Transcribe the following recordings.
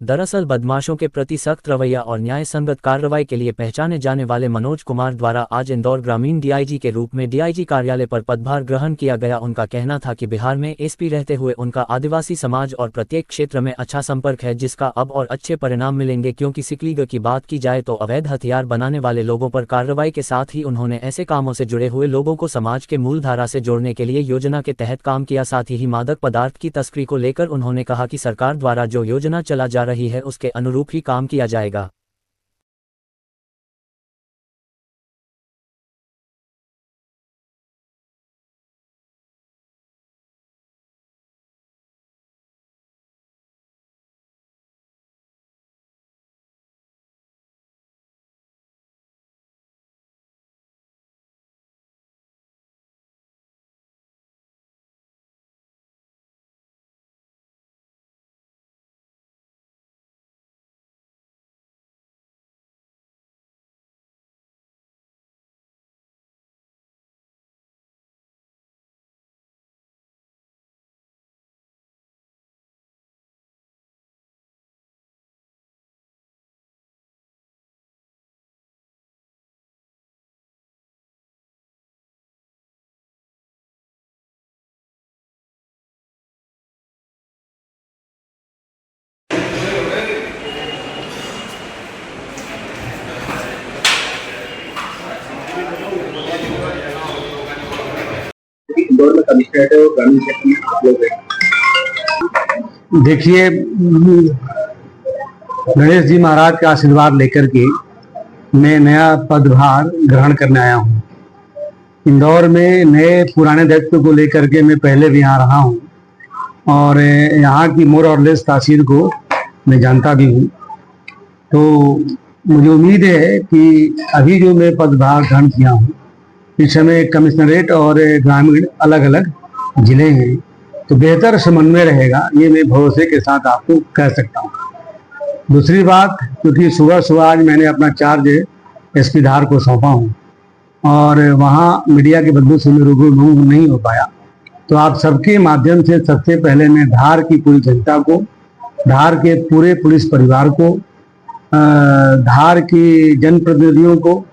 दरअसल बदमाशों के प्रति सख्त रवैया और न्याय संगत कार्रवाई के लिए पहचाने जाने वाले मनोज कुमार द्वारा आज इंदौर ग्रामीण डीआईजी के रूप में डीआईजी कार्यालय पर पदभार ग्रहण किया गया। उनका कहना था कि बिहार में एसपी रहते हुए उनका आदिवासी समाज और प्रत्येक क्षेत्र में अच्छा संपर्क है, जिसका अब और अच्छे परिणाम मिलेंगे, क्योंकि सिकलीगढ़ की बात की जाए तो अवैध हथियार बनाने वाले लोगों पर कार्रवाई के साथ ही उन्होंने ऐसे कामों से जुड़े हुए लोगों को समाज के मूल धारा से जोड़ने के लिए योजना के तहत काम किया। साथ ही मादक पदार्थ की तस्करी को लेकर उन्होंने कहा कि सरकार द्वारा जो योजना चला जा रही है उसके अनुरूप ही काम किया जाएगा। इंदौर में कमिश्नरेट है और ग्रामीण क्षेत्र में आप लोग हैं। देखिए, गणेश जी महाराज का आशीर्वाद लेकर के मैं नया पदभार ग्रहण करने आया हूँ। इंदौर में नए पुराने दायित्व को लेकर के मैं पहले भी यहाँ रहा हूँ और यहाँ की मोर और लेस तासीर को मैं जानता भी हूँ। तो मुझे उम्मीद है कि अभी जो मैं पदभार ग्रहण किया हूँ, इस समय कमिश्नरेट और ग्रामीण अलग अलग जिले हैं, तो बेहतर समन्वय रहेगा, ये मैं भरोसे के साथ आपको कह सकता हूँ। दूसरी बात, क्योंकि सुबह सुबह आज मैंने अपना चार्ज एसपी धार को सौंपा हूँ और वहाँ मीडिया के बंधु से मैं रूबरू नहीं हो पाया, तो आप सबके माध्यम से सबसे पहले मैं धार की पूरी जनता को, धार के पूरे पुलिस परिवार को, धार की जनप्रतिनिधियों को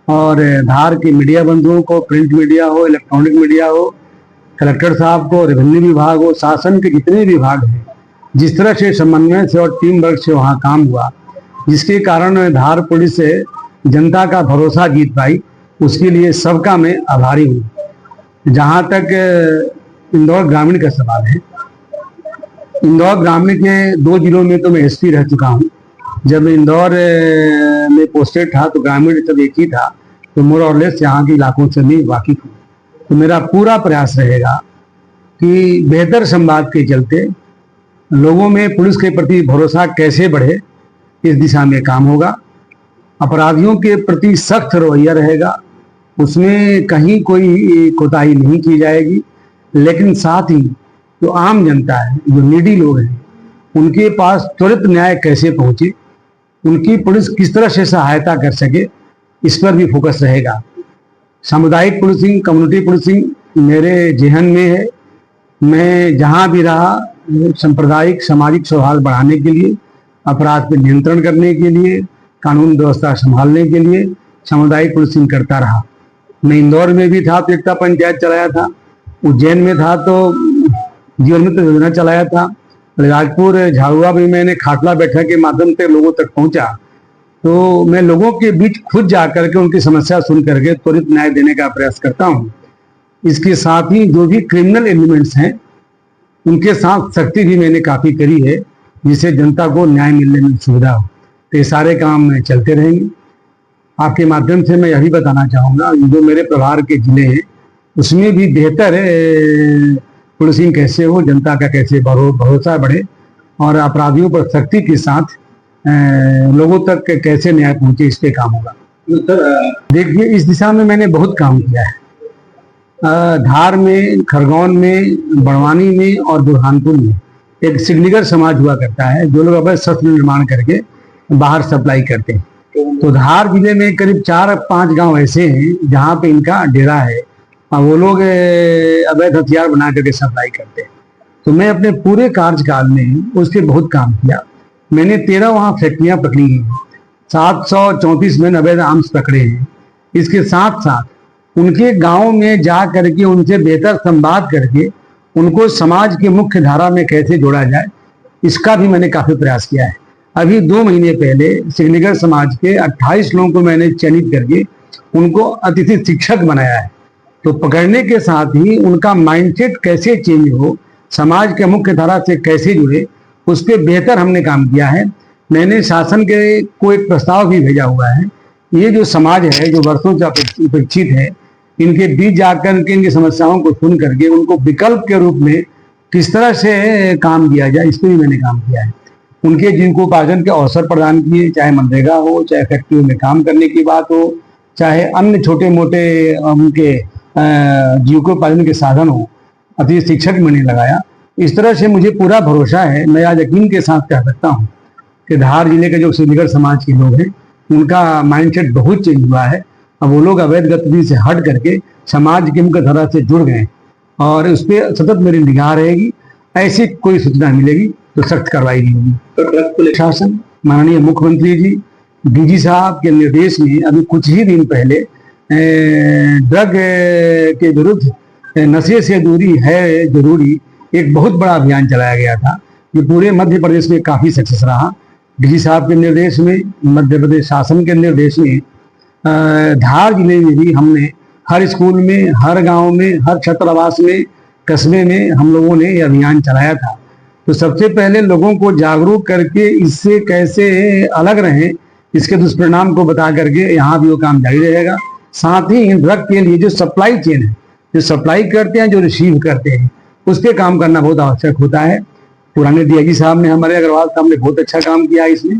और धार के मीडिया बंधुओं को, प्रिंट मीडिया हो, इलेक्ट्रॉनिक मीडिया हो, कलेक्टर साहब को, रेवेन्यू विभाग हो, शासन के जितने विभाग हैं, जिस तरह से समन्वय से और टीम वर्क से वहाँ काम हुआ, जिसके कारण धार पुलिस से जनता का भरोसा जीत पाई, उसके लिए सबका मैं आभारी हूँ। जहाँ तक इंदौर ग्रामीण का सवाल है, इंदौर ग्रामीण के 2 जिलों में तो मैं एसपी रह चुका हूँ। जब इंदौर में पोस्टेड था तो ग्रामीण सब एक ही था, तो मोर और लेस यहाँ के इलाकों से मैं वाकिफ हूँ। तो मेरा पूरा प्रयास रहेगा कि बेहतर संवाद के चलते लोगों में पुलिस के प्रति भरोसा कैसे बढ़े, इस दिशा में काम होगा। अपराधियों के प्रति सख्त रवैया रहेगा, उसमें कहीं कोई कोताही नहीं की जाएगी, लेकिन साथ ही जो आम जनता है, जो नीडी लोग हैं, उनके पास त्वरित न्याय कैसे पहुंचे, उनकी पुलिस किस तरह से सहायता कर सके, इस पर भी फोकस रहेगा। सामुदायिक पुलिसिंग, कम्युनिटी पुलिसिंग मेरे जेहन में है। मैं जहां भी रहा, सांप्रदायिक सामाजिक सौहार्द बढ़ाने के लिए, अपराध पर नियंत्रण करने के लिए, कानून व्यवस्था संभालने के लिए सामुदायिक पुलिसिंग करता रहा। मैं इंदौर में भी था तो एकता पंचायत चलाया था, उज्जैन में था तो जीवन मित्र योजना चलाया था, राजपुर झाड़ुआ भी मैंने खाटला बैठक के माध्यम से लोगों तक पहुंचा। तो मैं लोगों के बीच खुद जाकर के उनकी समस्या सुन करके त्वरित न्याय देने का प्रयास करता हूं। इसके साथ ही जो भी क्रिमिनल एलिमेंट्स हैं, उनके साथ सख्ती भी मैंने काफी करी है, जिससे जनता को न्याय मिलने में सुविधा हो। तो ये सारे काम चलते रहेंगे। आपके माध्यम से मैं यही बताना चाहूँगा, जो मेरे प्रभार के जिले हैं उसमें भी बेहतर पुलिसिंग कैसे हो, जनता का कैसे भरोसा बढ़े और अपराधियों पर सख्ती के साथ लोगों तक कैसे न्याय पहुंचे, इस पे काम होगा। देखिए, इस दिशा में मैंने बहुत काम किया है। धार में, खरगोन में, बड़वानी में और बुरहानपुर में एक सिकलीगढ़ समाज हुआ करता है, जो लोग अवैध शस्त्र निर्माण करके बाहर सप्लाई करते हैं। तो धार जिले में करीब 4-5 गांव ऐसे हैं जहाँ पे इनका डेरा है और वो लोग अवैध हथियार बना करके सप्लाई करते हैं। तो मैं अपने पूरे कार्यकाल में उसके बहुत काम किया। मैंने 13 वहाँ फैक्ट्रियां पकड़ी हैं, 734 में अवैध आर्म्स पकड़े हैं। इसके साथ साथ उनके गांव में जा करके उनसे बेहतर संवाद करके उनको समाज की मुख्य धारा में कैसे जोड़ा जाए, इसका भी मैंने काफी प्रयास किया है। अभी 2 महीने पहले सिग्निगर समाज के 28 लोगों को मैंने चयनित करके उनको अतिथि शिक्षक बनाया है। तो पकड़ने के साथ ही उनका माइंडसेट कैसे चेंज हो, समाज के मुख्य धारा से कैसे जुड़े, उस पर बेहतर हमने काम किया है। मैंने शासन के को एक प्रस्ताव भी भेजा हुआ है। ये जो समाज है, जो वर्षों से उपेक्षित है, इनके बीच जाकर के इनकी समस्याओं को सुन करके उनको विकल्प के रूप में किस तरह से काम किया जाए, इस पर भी मैंने काम किया है। उनके जिनको उपार्जन के अवसर प्रदान किए, चाहे मनरेगा हो, चाहे फैक्ट्रियों में काम करने की बात हो, चाहे अन्य छोटे मोटे उनके जीविकोपार्जन के साधन हो, अतिथि शिक्षक मैंने लगाया। इस तरह से मुझे पूरा भरोसा है, मैं आज यकीन के साथ कह सकता हूँ कि धार जिले के जो सिग्निगर समाज के लोग हैं, उनका माइंडसेट बहुत चेंज हुआ है। अब वो लोग अवैध गतिविधि से हट करके समाज की मुख्य धारा से जुड़ गए और उस पर सतत मेरी निगाह रहेगी। ऐसी कोई सूचना मिलेगी तो सख्त कार्रवाई की होगी। तो ड्रग पुलिस शासन, माननीय मुख्यमंत्री जी, डीजी साहब के निर्देश में अभी कुछ ही दिन पहले ड्रग के विरुद्ध नशे से दूरी है जरूरी एक बहुत बड़ा अभियान चलाया गया था, जो पूरे मध्य प्रदेश में काफी सक्सेस रहा। डीजी साहब के निर्देश में, मध्य प्रदेश शासन के निर्देश में धार जिले में भी हमने हर स्कूल में, हर गांव में, हर छात्रावास में, कस्बे में हम लोगों ने ये अभियान चलाया था। तो सबसे पहले लोगों को जागरूक करके इससे कैसे अलग रहें, इसके दुष्परिणाम को बता करके यहाँ भी वो काम जारी रहेगा। साथ ही ड्रग के लिए जो सप्लाई चेन है, जो सप्लाई करते हैं, जो रिसीव करते हैं, उस पर काम करना बहुत आवश्यक होता है। पुराने डीआईजी साहब ने, हमारे अग्रवाल साहब ने बहुत अच्छा काम किया है इसमें,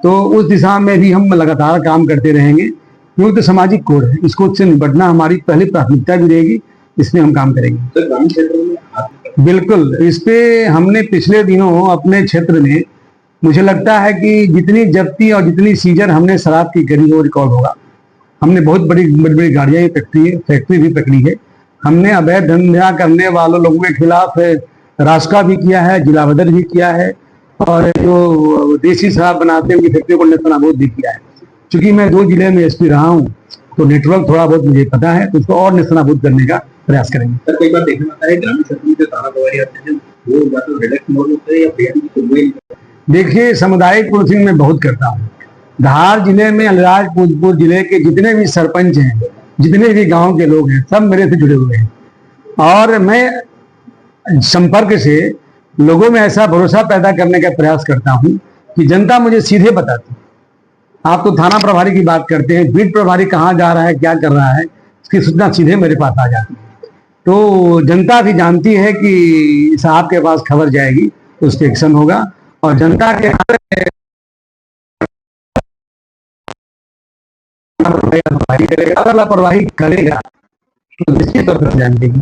तो उस दिशा में भी हम लगातार काम करते रहेंगे, क्योंकि तो सामाजिक कोड है, इसको से निपटना हमारी पहली प्राथमिकता भी रहेगी। इसमें हम काम करेंगे। तो ग्रामीण क्षेत्रों में बिल्कुल, इस पे हमने पिछले दिनों अपने क्षेत्र में, मुझे लगता है कि जितनी जब्ती और जितनी सीजर हमने शराब की करी वो रिकॉर्ड होगा। हमने बहुत बड़ी बड़ी गाड़ियां फैक्ट्री भी पकड़ी है। हमने अवैध धंधा करने वालों लोगों के खिलाफ रास्का भी किया है, जिला बदर भी किया है, और जो देसी शराब बनाते हैं उनकी फैक्ट्री को नेस्तनाबूद भी किया है। चूंकि मैं 2 जिले में एसपी रहा हूँ, तो नेटवर्क थोड़ा बहुत मुझे पता है, तो उसको और नेस्तनाबूद करने का प्रयास करेंगे। सर, कई बार देखने आता है ग्रामीण क्षेत्र में जो थाना प्रभारी आते हैं वो या तो रिलैक्स मोड में होते हैं या पीएम की सुनवाई नहीं करते। देखिए, सामुदायिक पुलिसिंग में बहुत करता हूँ। धार जिले में अलीराजपुर जिले के जितने भी सरपंच हैं, जितने भी गांव के लोग हैं, सब मेरे से जुड़े हुए हैं, और मैं संपर्क से लोगों में ऐसा भरोसा पैदा करने का प्रयास करता हूं कि जनता मुझे सीधे बताती है। आप तो थाना प्रभारी की बात करते हैं, बीट प्रभारी कहाँ जा रहा है, क्या कर रहा है, इसकी सूचना सीधे मेरे पास आ जाती है। तो जनता भी जानती है कि साहब के पास खबर जाएगी तो उस पर एक्शन होगा, और जनता के लापरवाही करेगा तो निश्चित तौर पर ध्यान देगी।